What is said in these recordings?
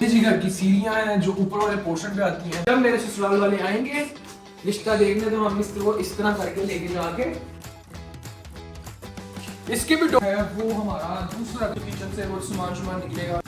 जी घर की सीढ़ियां हैं जो ऊपर वाले पोर्शन पे आती हैं। जब मेरे ससुराल वाले आएंगे रिश्ता देखने तो हम इसको इस तरह करके लेके जाके इसके भी है वो हमारा दूसरा किचन से वो सामान निकलेगा।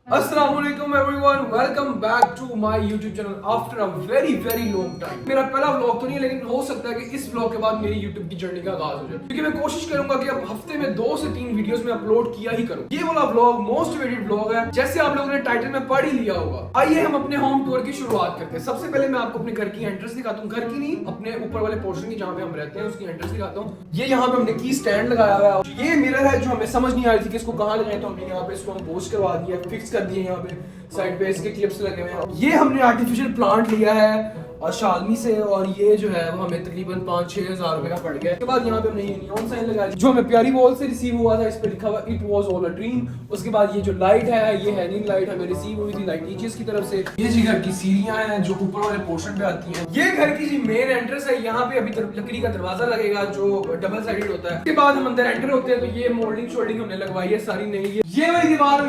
अस्सलामुअलैकुम everyone, welcome back to my YouTube channel after a very long time. मेरा पहला व्लॉग तो नहीं है लेकिन हो सकता है कि इस व्लॉग के बाद मेरी यूट्यूब की जर्नी का आगाज हो जाए, क्योंकि मैं कोशिश करूंगा कि अब हफ्ते में 2 से 3 वीडियोस में अपलोड किया ही करूं। ये वाला व्लॉग मोस्ट वेटेड व्लॉग है, जैसे आप लोगों ने टाइटल में पढ़ ही लिया होगा। आइए हम अपने होम टूर की शुरुआत करते हैं। सबसे पहले मैं आपको अपने घर की एंट्रेंस दिखाता हूँ, घर की नहीं अपने ऊपर वाले पोर्शन की जहाँ पे हम रहते हैं उसकी एंट्रेंस दिखाता हूँ। ये यहाँ पे हमने की स्टैंड लगाया हुआ है। ये मिरर है जो हमें समझ नहीं आ रही थी कि इसको कहाँ लगाएं, तो हमने यहाँ पे इसको हम पोस्ट करवा दिया, फिक्स कर दिए। यहाँ पे साइड पे इसके क्लिप्स लगे हुए हैं। ये हमने आर्टिफिशियल प्लांट लिया है और शालमी से, और ये जो है वो हमें तकरीबन 5-6 हज़ार रुपए का पड़ गया। उसके बाद यहाँ पे हमने ये नियॉन साइन लगाया जो हमें प्यारी वॉल से रिसीव हुआ था, इस पे लिखा हुआ it was all a dream. उसके बाद ये जो लाइट है ये हैंगिंग लाइट हमें रिसीव हुई थी लाइट टीचर्स की तरफ से। ये जी घर की सीढ़ियां हैं जो ऊपर वाले पोर्शन पे आती हैं। ये घर की जी मेन एंट्रेंस है। यहाँ पे अभी लकड़ी का दरवाजा लगेगा जो डबल साइडेड होता है। उसके बाद हम अंदर एंटर होते हैं तो ये मोल्डिंग शोल्डिंग हमने लगवाई है सारी नई। ये वाली दीवार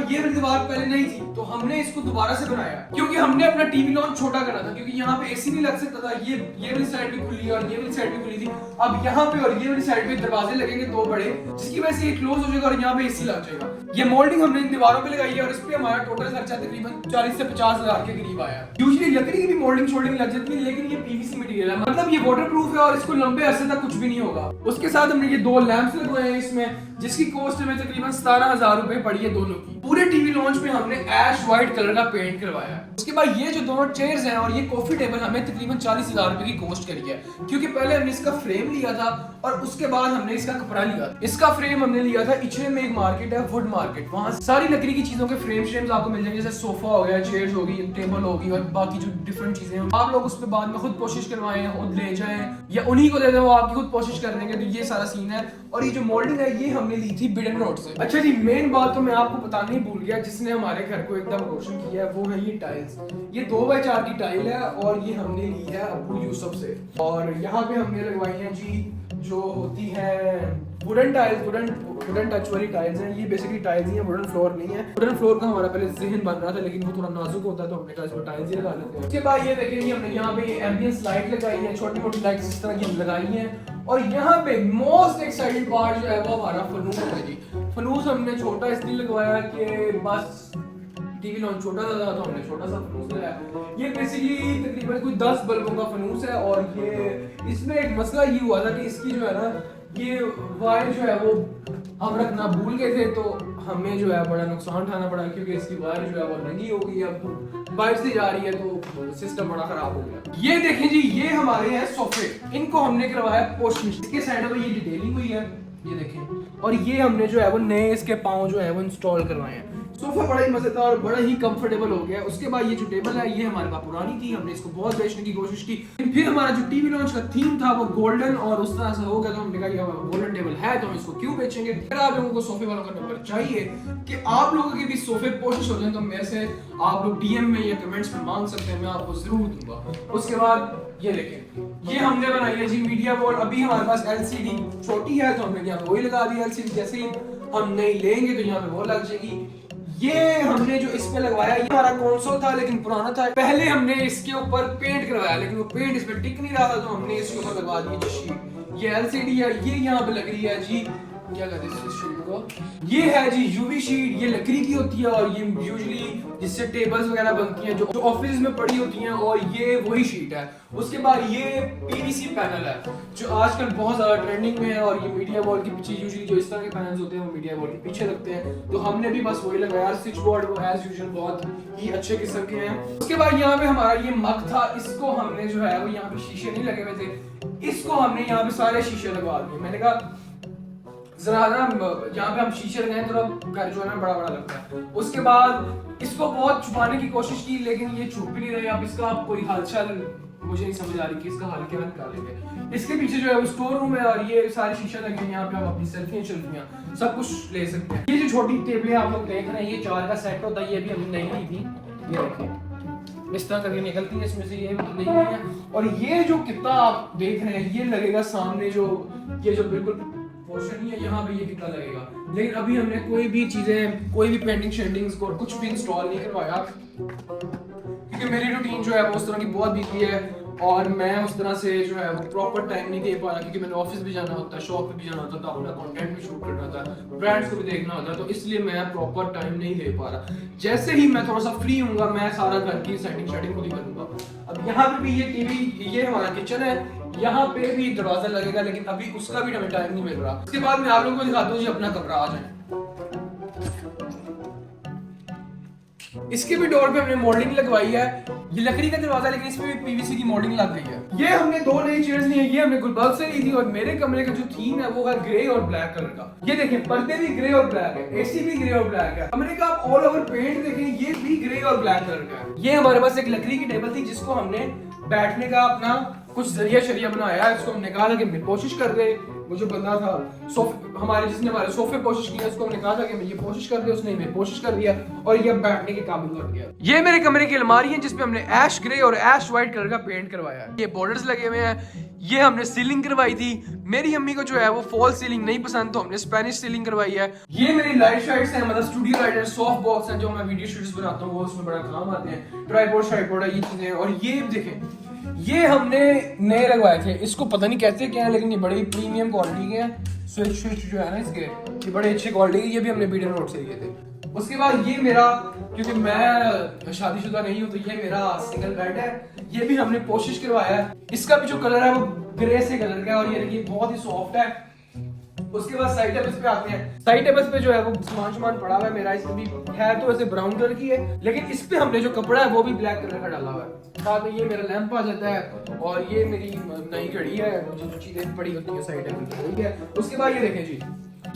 पहले नहीं थी तो हमने इसको दोबारा से बनाया क्योंकि हमने अपना टीवी लॉन्च छोटा करा था, क्योंकि यहाँ पे एसी नहीं लग सकता था। ये वाली साइड भी खुली है और ये वाली साइड भी खुली थी। अब यहाँ पे और ये वाली साइड पे दरवाजे लगेंगे 2 बड़े, जिसकी वजह से ये क्लोज हो जाएगा और यहाँ पे एसी लग जाएगा। ये मोल्डिंग हमने इन दीवारों पे लगाई है और इस पे हमारा टोटल खर्चा तकरीबन 40 से 50 हज़ार के करीब आया। यूजुअली लकड़ी की भी मोल्डिंग शोल्डिंग लग जाती है, लेकिन ये पीवीसी मटेरियल है, मतलब ये वाटरप्रूफ है और इसको लंबे अरसे तक कुछ भी नहीं होगा। उसके साथ हमने ये 2 लैंप्स लगवाए हैं इसमें, जिसकी कॉस्ट हमें तकरीबन 17,000 रुपए पड़ी है दोनों की। पूरे टीवी लॉन्च में हमने ऐश व्हाइट कलर का पेंट करवाया है। उसके बाद ये जो दोनों चेयर्स हैं और ये कॉफी टेबल हमें तकरीबन 40,000 रुपए की कॉस्ट करी है, क्योंकि पहले हमने इसका फ्रेम लिया था और उसके बाद हमने इसका कपड़ा लिया था। इसका फ्रेम हमने लिया था इचरे में एक मार्केट है वुड मार्केट, वहां सारी लकड़ी की चीजों के फ्रेम्स आपको मिल जाएंगे, जैसे सोफा हो गया, चेयर्स होगी, टेबल होगी और बाकी जो डिफरेंट चीजें हैं। आप लोग उस पर बाद में खुद कोशिश करवाएं, खुद ले जाएं या उन्हीं को दे दें, वो आपकी खुद कोशिश कर देंगे। तो ये सारा सीन है। और ये जो मोल्डिंग है ये हमने ली थी बिडन रोड से। अच्छा जी, मेन बात तो मैं आपको बताना ही भूल गया, जिसने हमारे घर को एकदम रोशन किया है वो है ये टाइल्स। ये 2x4 की टाइल है और ये हमने ली है अबू यूसुफ से। और यहाँ पे हमने लगवाई है जी जो होती है वुडन टाइल्स, वुडन टच वाली टाइल्स हैं। ये बेसिकली टाइल्स ही हैं, वुडन फ्लोर नहीं है। वुडन फ्लोर का हमारा पहले ज़हन बन रहा था लेकिन वो थोड़ा नाजुक होता है तो हमने कहा इसमें टाइल्स ही लगा लेते हैं। उसके बाद ये देखिए हमने यहाँ पे एम्बियंस लाइट लगाई है, छोटी मोटी लाइट्स इस तरह की लगाई हैं। और यहाँ पे मोस्ट एक्साइटेड पार्ट जो है वो हमारा फनूस है जी। फनूस हमने छोटा इसलिए लगवाया कि बस टीवी लॉन्च छोटा सा था तो हमने छोटा सा फनूस लगाया। ये बेसिकली तकरीबन कोई 10 बल्बों का फनूस है। और ये इसमें एक मसला ये हुआ था कि इसकी जो है ना ये वायर जो है वो हम रखना भूल गए थे, तो हमें जो है बड़ा नुकसान उठाना पड़ा, क्योंकि इसकी वायर जो है वो नंगी हो गई, अब बाहर से जा रही है तो सिस्टम बड़ा खराब हो गया। ये देखें जी, ये हमारे हैं सोफे, इनको हमने करवाया पोस्टिंग। इसके साइड में ये डिटेलिंग हुई है, ये देखें। और ये हमने जो है वो नए इसके पाँव जो है वो इंस्टॉल करवाए हैं। सोफा बड़ा ही मजेदार और बड़ा ही कंफर्टेबल हो गया। उसके बाद ये जो टेबल है ये हमारे पास पुरानी थी, हमने इसको बहुत बेचने की कोशिश की, फिर हमारा जो टीवी लॉन्च का थीम था वो गोल्डन और उस तरह से हो गया, तो हमने कहा ये गोल्डन टेबल है तो हम इसको क्यों बेचेंगे। फिर आप लोगों को सोफे वालों का नंबर चाहिए कि आप लोगों के भी सोफे पोस्ट हो जाए तो मेरे से आप लोग डीएम में या कमेंट्स में मांग सकते हैं, मैं आपको जरूर दूंगा। उसके बाद ये देखें, ये हमने बनाई है जी मीडिया वॉल। अभी हमारे पास एलसीडी छोटी है तो हमने यहाँ पे वही लगा दी एलसीडी, जैसे ही हम नहीं लेंगे तो यहाँ पे वो लग जाएगी। ये हमने जो इस पे लगवाया ये हमारा कंसोल था लेकिन पुराना था। पहले हमने इसके ऊपर पेंट करवाया लेकिन वो पेंट इस पे टिक नहीं रहा था तो हमने इसके ऊपर लगवा दी शीट। ये एलसीडी है, ये यहाँ पे लग रही है जी, क्या कहते हैं इस शीट को, ये है जी यूवी शीट। ये लकड़ी की होती है और ये यूजुअली जिससे टेबल्स वगैरह बनती हैं जो ऑफिस में पड़ी होती हैं, और ये वही शीट है। उसके बाद ये पीवीसी पैनल है जो आजकल बहुत ज्यादा ट्रेंडिंग में है। और ये मीडिया वॉल के पीछे यूजुअली जो इस तरह के पैनल्स होते हैं वो मीडिया वॉल के पीछे रखते हैं, तो हमने भी बस वही लगाया। स्विच बोर्ड वो एज यूजुअल बहुत ही अच्छे किस्म के हैं। उसके बाद यहाँ पे हमारा ये मग था, इसको हमने जो है वो यहाँ पे शीशे नहीं लगे हुए थे, इसको हमने यहाँ पे सारे शीशे लगवा दिए। मैंने कहा जरा ना यहाँ पे हम शीशे लगाए तो घर जो है ना बड़ा बड़ा लगता है। उसके बाद इसको बहुत छुपाने की कोशिश की लेकिन ये छुप भी नहीं रहे। अब इसका कोई हालचाल मुझे नहीं समझ आ रही कि इसका हाल क्या निकालेंगे। इसके पीछे जो है वो स्टोर रूम है और ये सारे शीशे लगे हैं, यहाँ पे हम अपनी सेल्फियाँ सब कुछ ले सकते हैं। ये जो छोटी टेबलें आप लोग देख रहे हैं ये 4 का सेट होता है, ये भी हमने नहीं ली थी। ये देखिए इस तरह करके निकलती है, इसमें से ये नहीं है। और ये जो कितना आप देख रहे हैं ये लगेगा सामने जो ये जो बिल्कुल पोर्शन ही है, यहाँ पे ये कितना लगेगा। लेकिन अभी हमने कोई भी चीजें, कोई भी पेंटिंग शेडिंग्स और कुछ भी इंस्टॉल नहीं करवाया, क्योंकि मेरी रूटीन जो है वो उस तरह की बहुत बिजी है और मैं उस तरह से जो है वो प्रॉपर टाइम नहीं दे पा रहा, क्योंकि मैंने ऑफिस भी जाना होता है, शॉप पे भी जाना होता है, अपना कंटेंट भी शूट करना होता है, ब्रांड्स को भी देखना होता है, तो इसलिए मैं प्रॉपर टाइम नहीं दे पा रहा। जैसे ही मैं थोड़ा सा फ्री हूँगा मैं सारा घर की सेटिंग खुद ही करूँगा। अब यहाँ पे भी ये टीवी, ये हमारा किचन है, यहाँ पे भी दरवाजा लगेगा, लेकिन अभी उसका भी हमें टाइम नहीं मिल रहा। उसके बाद मैं आप लोगों को दिखाता हूँ जी अपना कमरा, आ जाए। इसके भी डोर पे हमने मॉडलिंग लगवाई है, ये लकड़ी का दरवाजा लेकिन इसमें भी पीवीसी की मॉडलिंग लग गई है। ये हमने 2 नई चेयर्स ली है, ये हमने गुलबर्ग से ली थी और मेरे कमरे का जो थीम है वो है ग्रे और ब्लैक कलर का। ये देखें पर्दे भी ग्रे और ब्लैक है, एसी भी ग्रे और ब्लैक है, कमरे का आप ऑल ओवर पेंट देखें ये भी ग्रे और ब्लैक कलर का है। ये हमारे पास एक लकड़ी की टेबल थी जिसको हमने बैठने का अपना कुछ जरिया शरिया बनाया है, इसको हमने कहा था कि कोशिश कर दे, वो जो बंदा था हमारे जिसने हमारे सोफे कोशिश किया, उसको हमने कहा था कि मैं ये कोशिश कर दे, उसने मैं कोशिश कर दिया और ये बैठने के काबिल बन गया। ये मेरे कमरे की अलमारी है जिसपे हमने ऐश ग्रे और ऐश व्हाइट कलर का पेंट करवाया है, ये बॉर्डर्स लगे हुए हैं। ये हमने सीलिंग करवाई थी, मेरी अम्मी को जो है वो फॉल सीलिंग नहीं पसंद तो हमने स्पेनिश सीलिंग करवाई है। ये मेरी लाइट शाइट्स हैं, मतलब स्टूडियो लाइट है, सॉफ्ट बॉक्स है जो मैं वीडियो शूट्स बनाता हूँ वो उसमें बड़ा काम आते हैं, ट्राइपॉड शाइपॉड है, ये चीजें। और ये देखें ये हमने नए लगवाए थे, इसको पता नहीं कहते क्या है लेकिन ये बड़ी प्रीमियम क्वालिटी के हैं। स्विच जो है ना इसके, ये बड़े अच्छे क्वालिटी के, ये भी हमने बीडन रोड से लिए थे। उसके बाद ये मेरा, क्योंकि मैं शादीशुदा नहीं हूँ तो ये मेरा सिंगल बेड है, ये भी हमने कोशिश करवाया है। इसका भी जो कलर है वो ग्रे से कलर का है और ये बहुत ही सॉफ्ट है। उसके बाद साइड टेबल्स पे आते हैं। साइड टेबल्स पे जो है वो सामान पड़ा हुआ है मेरा, इसमें भी है तो ऐसे ब्राउन कलर की है, लेकिन इस पे हमने जो कपड़ा है वो भी ब्लैक कलर का डाला हुआ है। साथ में ये मेरा लैंप आ जाता है और ये मेरी नई घड़ी है, जो चीजें पड़ी होती है साइड टेबल पे वही है। उसके बाद ये देखें जी,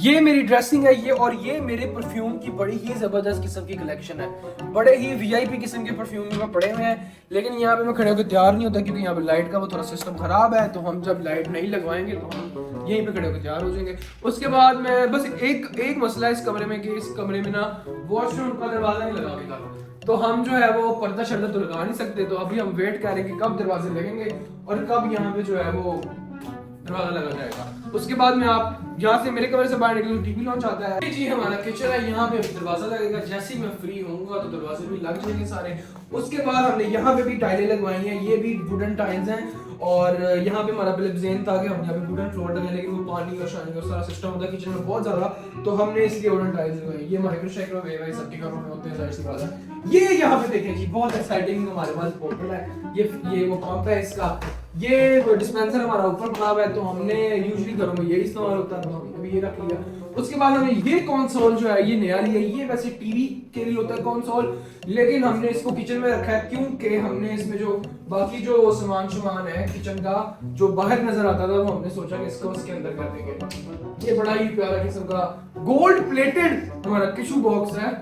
ये मेरी ड्रेसिंग है, ये और ये मेरे परफ्यूम की बड़ी ही जबरदस्त किस्म की कलेक्शन है। बड़े ही वीआईपी किस्म के परफ्यूम में पड़े हुए हैं, लेकिन यहाँ पे मैं खड़े होकर तैयार नहीं होता क्योंकि यहाँ पे लाइट का वो थोड़ा सिस्टम खराब है, तो हम जब लाइट नहीं लगवाएंगे तो हम यहीं पे खड़े होकर तैयार हो जाएंगे। उसके बाद मैं बस एक मसला है इस कमरे में कि इस कमरे में ना वॉशरूम का दरवाजा नहीं लगा हुआ था, तो हम जो है वो पर्दा शर्दा तो लगा नहीं सकते, तो अभी हम वेट कर रहे हैं कि कब दरवाजे लगेंगे और कब यहाँ पे जो है वो दरवाजा लगा जाएगा। उसके बाद में आप यहाँ से मेरे कमरे से बाहर निकले टीवी लॉन्च आता है। जी हमारा किचन है, यहाँ पे दरवाजा लगेगा, जैसे ही मैं फ्री होऊंगा तो दरवाजे भी लग जाएंगे सारे। उसके बाद हमने यहाँ पे भी टाइलें लगवाई हैं, ये भी वुडन टाइल्स हैं और यहाँ पे हमारा प्लान था कि हम यहाँ पे वुडन फ्लोर लगाएं, लेकिन वो पानी और शानी का सारा सिस्टम होता है किचन में बहुत ज्यादा, तो हमने इसलिए वुडन टाइल्स लगवाई। ये माइक्रोवेव है, सबके घरों में होते हैं जाहिर सी बात है। ये यहाँ पे देखें जी बहुत एक्साइटिंग हमारे पास पोर्टल है, ये वो पंप है इसका, ये डिस्पेंसर हमारा ऊपर बना हुआ है, तो हमने यूजुअली घरों में यही इस्तेमाल होता है तो हमने भी ये रख लिया। उसके बाद हमने ये कंसोल जो है ये नया लिया, ये वैसे टीवी के लिए होता है कंसोल, लेकिन हमने इसको किचन में रखा है क्योंकि हमने इसमें जो बाकी जो सामान है किचन का जो बाहर नजर आता था वो हमने सोचा कि इसको उसके अंदर कर देंगे। ये बड़ा ही प्यारा किस्म का गोल्ड प्लेटेड हमारा टिश्यू बॉक्स है।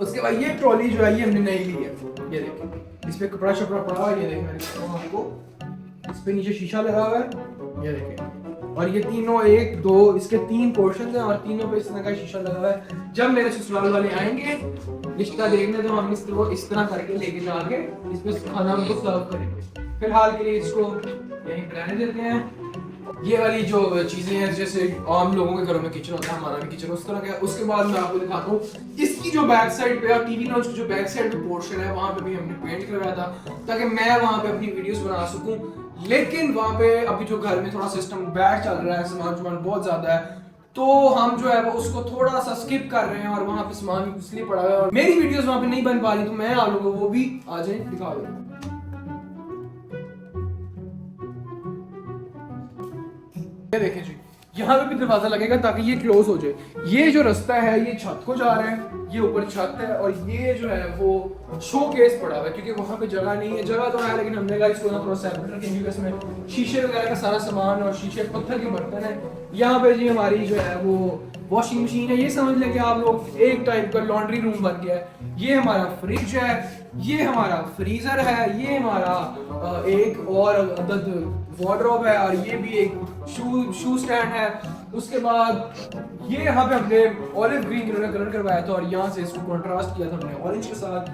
उसके बाद ये ट्रॉली जो है ये हमने नई ली है, ये देखिए इस पे कपड़ा शपड़ा पड़ा है, ये देखिए आपको इस पे नीचे शीशा लगा हुआ है, ये देखिए। और ये तीनों 1 2 इसके 3 पोर्शन हैं और तीनों पे इस तरह का शीशा लगा हुआ है। जब मेरे ससुराल वाले आएंगे रिश्ता देखने तो हम इसको इस तरह करके लेके जाके इस पे खाना उनको सर्व करेंगे। फिलहाल के लिए इसको यहीं रहने देते हैं। ये वाली जो चीजें हैं जैसे आम लोगों के घरों में किचन होता है, हमारा भी किचन उस तरह का है। उसके बाद मैं आपको दिखाता हूँ इसकी जो बैक साइड पे और टीवी लॉन्च की जो बैक साइड पे पोर्शन है वहां पे भी हमने पेंट करवाया था ताकि मैं वहां पे अपनी वीडियोस बना सकूं, लेकिन वहां पे अभी जो घर में थोड़ा सिस्टम बैड चल रहा है, सामान बहुत ज्यादा है, तो हम जो है वो उसको थोड़ा सा स्किप कर रहे हैं और वहां पे सामान इसलिए पड़ा हुआ है और मेरी वीडियोस वहां पे नहीं बन पा रही, तो मैं आप लोगों को वो भी आ जाए दिखा दूं। ये देखें जी यहाँ पे भी दरवाजा लगेगा ताकि ये क्लोज हो जाए। ये जो रास्ता है ये छत को जा रहा है, ये ऊपर छत है और ये जो है वो शो केस पड़ा हुआ है क्योंकि वहां पे जगह नहीं है। जगह तो है लेकिन हमने कहा इसको ना थोड़ा सेपरेट रखेंगे क्योंकि इसमें शीशे वगैरह का सारा सामान और शीशे पत्थर के बर्तन है। यहाँ पे जी हमारी जो है वो वॉशिंग मशीन है, ये समझ लें कि आप लोग एक टाइप का लॉन्ड्री रूम बन गया है। ये हमारा फ्रिज है, ये हमारा फ्रीजर है, ये हमारा एक और अदद वार्डरोब है और ये भी एक शू स्टैंड है। उसके बाद ये यहाँ पे हमने ऑलिव ग्रीन कलर करवाया था और यहाँ से इसको कंट्रास्ट किया था हमने ऑरेंज के साथ।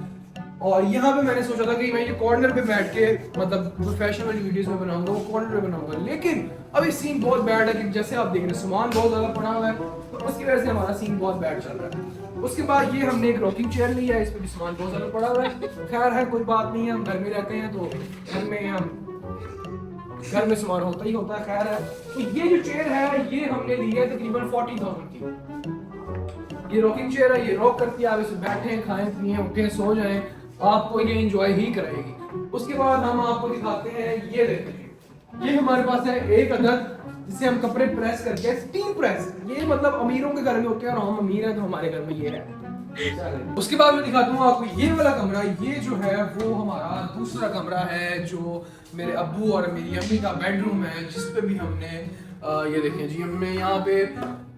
और यहाँ पे मैंने सोचा था कि मैं ये कॉर्नर पे बैठ के मतलब प्रोफेशनल वाली वीडियोस में बनाऊंगा, वो कॉर्नर पे बनाऊंगा, लेकिन अभी सीन बहुत बैड है कि जैसे आप देख रहे हैं सामान बहुत ज्यादा पड़ा हुआ है, तो उसकी वजह से हमारा सीन बहुत बैड चल रहा है। उसके बाद ये हमने एक रॉकिंग चेयर ली है, इस पे भी सामान बहुत ज्यादा पड़ा हुआ है। खैर है, कोई बात नहीं है, हम घर में रहते हैं तो घर में सामान होता ही होता है। खैर है, तो ये जो चेयर है ये हमने ली है तकरीबन 40,000 की। ये रॉकिंग चेयर है, ये रॉक करती है, आप इसमें बैठे खाएं पिए उठे सो जाएं, आपको ये एंजॉय ही कराएगी। उसके बाद हम आपको दिखाते हैं, ये देखें, ये हमारे पास है एक अदद जिसे हम कपड़े प्रेस करके, स्टीम प्रेस। ये मतलब अमीरों के घर में होते हैं और हम अमीर हैं तो हमारे घर में ये है। उसके बाद मैं दिखाता हूँ आपको ये वाला कमरा। ये जो है वो हमारा दूसरा कमरा है, जो मेरे अब्बू और मेरी अम्मी का बेडरूम है, जिस पे भी हमने ये देखें जी, हमने यहाँ पे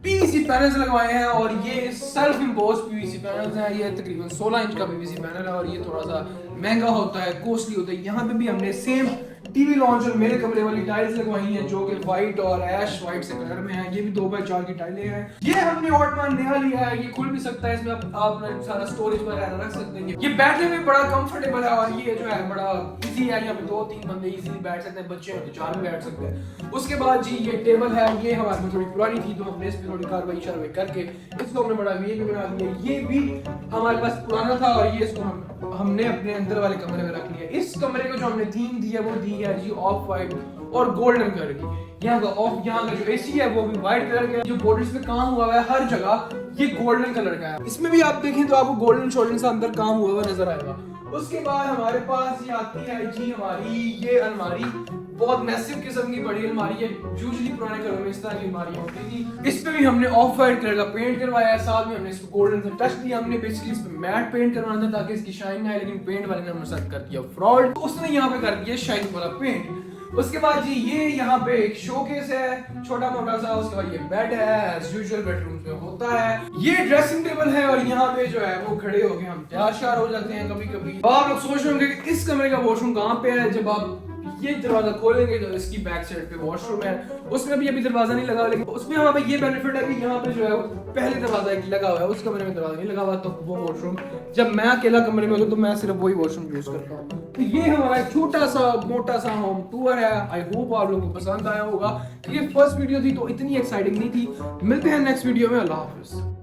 पीवीसी पैनल्स लगवाए हैं और ये सेल्फ इम्पोज पीवीसी पैनल्स हैं। ये तकरीबन 16 इंच का पीवीसी पैनल है और ये थोड़ा सा महंगा होता है, कॉस्टली होता है। यहाँ पे भी हमने सेम टीवी लॉन्च और मेरे कमरे वाली टाइल्स लगवाई हैं, जो कि व्हाइट और ऐश व्हाइट से कलर में है। ये भी 2x4 की टाइलें हैं। ये हमने ऑटमन नया लिया है, ये खुल भी सकता है, इसमें आप सारा स्टोरेज वगैरह रख सकते हैं। ये बैठने में बड़ा कंफर्टेबल है और ये जो है बड़ा इजी है, यहाँ पे 2-3 बंदे इजीली बैठ सकते हैं, बच्चे हैं तो 4 भी बैठ सकते हैं। उसके बाद जी ये टेबल है, ये हमारे में थोड़ी पुरानी थी तो हमने इस पे थोड़ी कार्रवाई शारवाई करके इसको हमने बड़ा वी भी बना दिया। ये भी हमारे पास पुराना था और ये इसको हमने अपने अंदर वाले कमरे में रख लिया। इस कमरे को जो हमने थीम दी है वो दी है जी ऑफ वाइट और गोल्डन कलर की। यहाँ का जो एसी है वो भी व्हाइट कलर का है। जो बॉर्डर्स पे काम हुआ है हर जगह ये गोल्डन कलर का है। इसमें भी आप देखें तो आपको गोल्डन शोल्डन से अंदर काम हुआ हुआ नजर आएगा। उसके बाद हमारे पास ये आती है जी हमारी ये अलमारी, बहुत मैसिव किस्म की बड़ी अलमारी है। यूजुअली पुराने घरों में इस तरह की अलमारी होती थी। इस पे भी हमने ऑफ वाइट कलर का पेंट करवाया है, साथ में हमने इसको गोल्डन से टच दिया। हमने बेसिकली इस पे मैट पेंट करवाना था ताकि इसकी शाइन आए, लेकिन पेंट वाले ने हमने साथ कर दिया फ्रॉड, तो उसने यहाँ पे कर दिया शाइन वाला पेंट। उसके बाद जी ये यहाँ पे एक शोकेस है छोटा मोटा सा। उसके बाद ये बेड है, एज यूजुअल बेडरूम में होता है। ये ड्रेसिंग टेबल है और यहाँ पे जो है वो खड़े होके हम तैयार शार हो जाते हैं कभी कभी। आप लोग सोच रहे होंगे कि इस कमरे का वॉशरूम कहाँ पे है। जब आप ये दरवाजा खोलेंगे तो इसकी बैक साइड पे वॉशरूम है, उसमें भी अभी दरवाजा नहीं लगा, लेकिन उसमें हमारे ये बेनिफिट है कि यहाँ पे जो है पहले दरवाजा एक लगा हुआ है, उस कमरे में दरवाजा नहीं लगा हुआ, तो वो वॉशरूम जब मैं अकेला कमरे में हूँ तो मैं सिर्फ वही वॉशरूम यूज करता हूँ। तो ये हमारा एक छोटा सा मोटा सा होम टूर है। आई होप आप लोगों को पसंद आया होगा। ये फर्स्ट वीडियो थी तो इतनी एक्साइटिंग नहीं थी। मिलते हैं नेक्स्ट वीडियो में। अल्लाह हाफिज।